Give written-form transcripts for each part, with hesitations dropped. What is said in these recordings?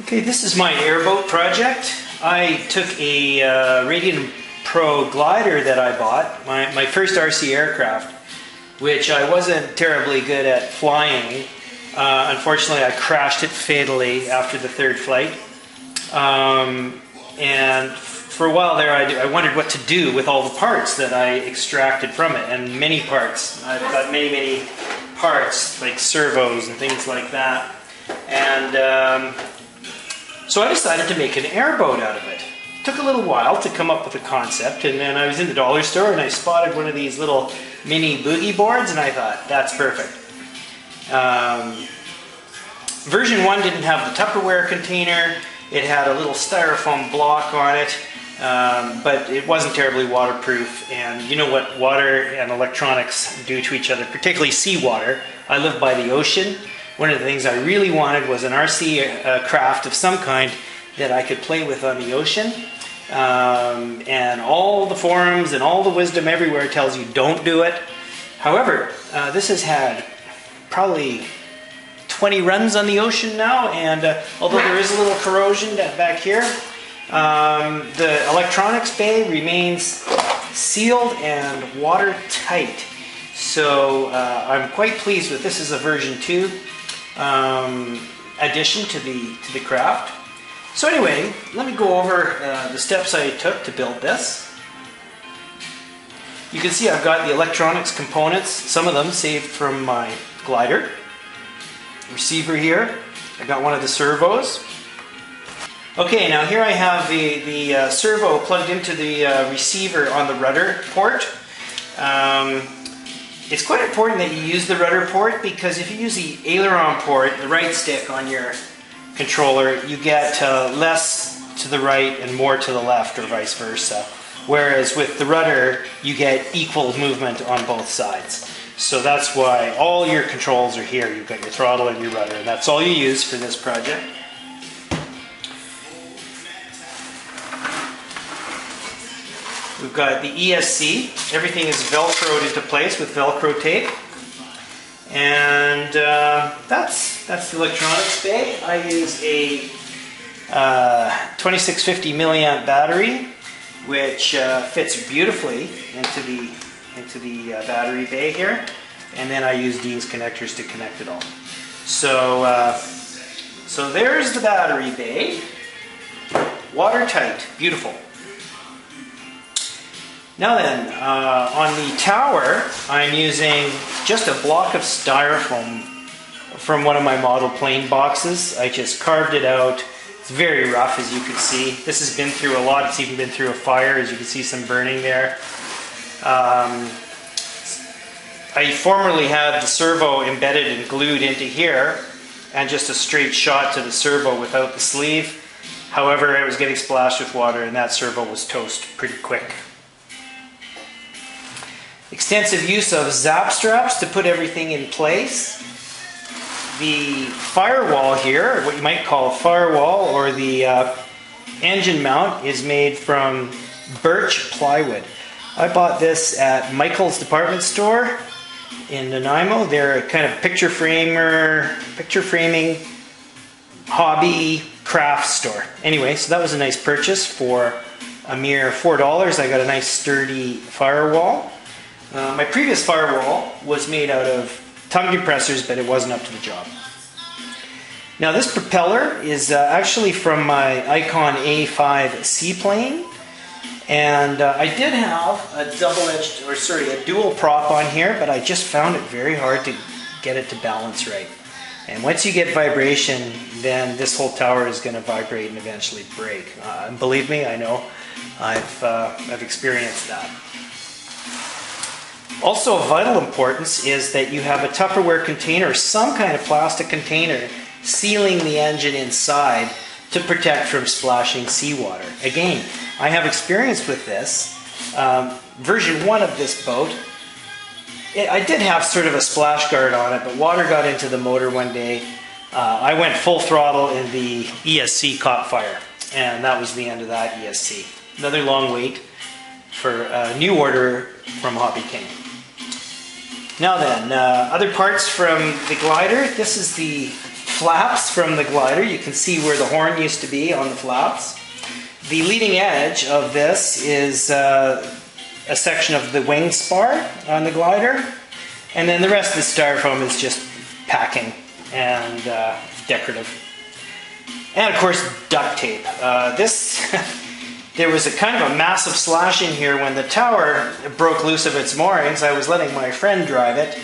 Okay, this is my airboat project. I took a Radian Pro Glider that I bought, my first RC aircraft, which I wasn't terribly good at flying. Unfortunately, I crashed it fatally after the third flight. And for a while there, I wondered what to do with all the parts that I extracted from it, and many parts. I've got many parts, like servos and things like that. And so I decided to make an airboat out of it. It took a little while to come up with a concept, and then I was in the dollar store and I spotted one of these little mini boogie boards, and I thought, that's perfect. Version 1 didn't have the Tupperware container. It had a little styrofoam block on it, but it wasn't terribly waterproof. And you know what water and electronics do to each other, particularly seawater. I live by the ocean. One of the things I really wanted was an RC craft of some kind that I could play with on the ocean. And all the forums and all the wisdom everywhere tells you don't do it. However, this has had probably 20 runs on the ocean now, and although there is a little corrosion back here, the electronics bay remains sealed and watertight. So I'm quite pleased with this. Is a version 2 addition to the craft. So anyway, let me go over the steps I took to build this. You can see I've got the electronics components, some of them saved from my glider. Receiver here. I got one of the servos. Okay, now here I have the servo plugged into the receiver on the rudder port. It's quite important that you use the rudder port, because if you use the aileron port, the right stick on your controller, you get less to the right and more to the left, or vice versa. Whereas with the rudder, you get equal movement on both sides. So that's why all your controls are here. You've got your throttle and your rudder, and that's all you use for this project. We've got the ESC. Everything is Velcroed into place with Velcro tape. And that's the electronics bay. I use a 2650 milliamp battery, which fits beautifully into the battery bay here, and then I use Dean's connectors to connect it all. So, so there's the battery bay, watertight, beautiful. Now then, on the tower, I'm using just a block of styrofoam from one of my model plane boxes. I just carved it out. It's very rough, as you can see. This has been through a lot. It's even been through a fire, as you can see some burning there. I formerly had the servo embedded and glued into here, and just a straight shot to the servo without the sleeve. However, it was getting splashed with water, and that servo was toast pretty quick. Extensive use of zap straps to put everything in place. The firewall here, what you might call a firewall, or the engine mount, is made from birch plywood. I bought this at Michael's department store in Nanaimo. They're a kind of picture framing hobby craft store. Anyway, so that was a nice purchase for a mere $4. I got a nice sturdy firewall. My previous firewall was made out of tongue depressors, but it wasn't up to the job. Now this propeller is actually from my Icon A5 seaplane, and I did have a dual prop on here, but I just found it very hard to get it to balance right. And once you get vibration, then this whole tower is going to vibrate and eventually break. And believe me, I know. I've experienced that. Also of vital importance is that you have a Tupperware container, or some kind of plastic container, sealing the engine inside to protect from splashing seawater. Again, I have experience with this. Version 1 of this boat, I did have sort of a splash guard on it, but water got into the motor one day. I went full throttle and the ESC caught fire, and that was the end of that ESC. Another long wait for a new order from Hobby King. Now then, other parts from the glider. This is the flaps from the glider. You can see where the horn used to be on the flaps. The leading edge of this is a section of the wing spar on the glider, and then the rest of the styrofoam is just packing and decorative. And of course, duct tape. There was a kind of a massive slashing here when the tower broke loose of its moorings. I was letting my friend drive it,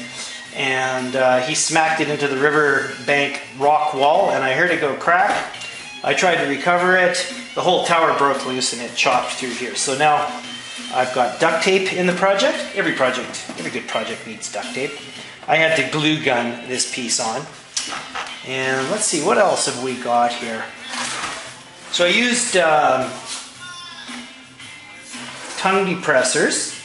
and he smacked it into the riverbank rock wall, and I heard it go crack. I tried to recover it. The whole tower broke loose and it chopped through here. So now I've got duct tape in the project. Every good project needs duct tape. I had to glue gun this piece on. And let's see, what else have we got here? So I used tongue depressors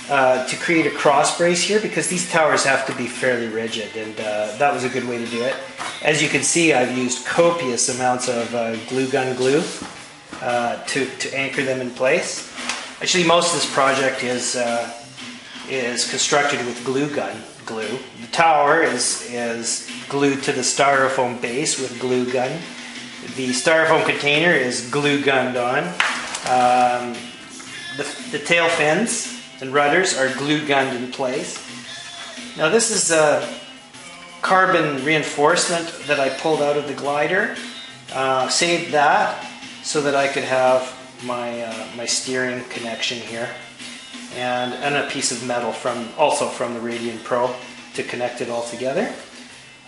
to create a cross brace here, because these towers have to be fairly rigid, and that was a good way to do it. As you can see, I've used copious amounts of glue gun glue to anchor them in place. Actually, most of this project is constructed with glue gun glue. The tower is glued to the styrofoam base with glue gun. The styrofoam container is glue gunned on. The tail fins and rudders are glue gunned in place. Now this is a carbon reinforcement that I pulled out of the glider. Saved that so that I could have my steering connection here, and a piece of metal also from the Radian Pro to connect it all together.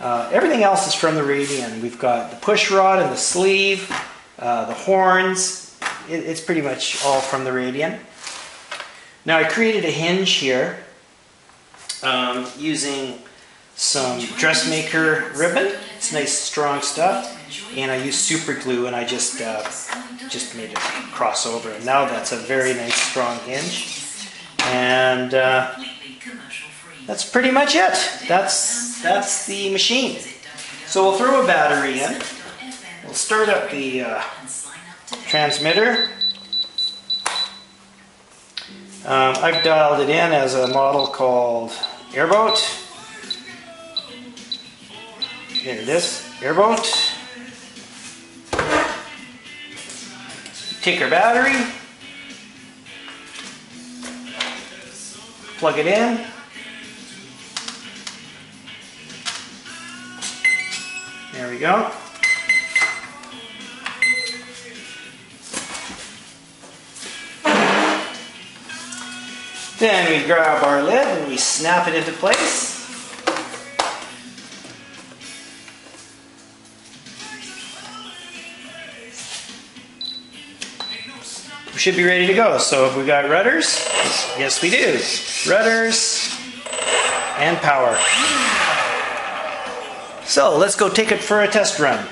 Everything else is from the Radian. We've got the push rod and the sleeve, the horns. It's pretty much all from the Radian. Now I created a hinge here using some dressmaker ribbon. It's nice strong stuff, and I used super glue, and I just made it cross over, and now that's a very nice strong hinge. And that's pretty much it. That's the machine. So we'll throw a battery in. We'll start up the transmitter. I've dialed it in as a model called Airboat. Here it is, Airboat. Take our battery, plug it in. There we go. Then we grab our lid and we snap it into place. We should be ready to go. So have we got rudders? Yes we do. Rudders and power. So let's go take it for a test run.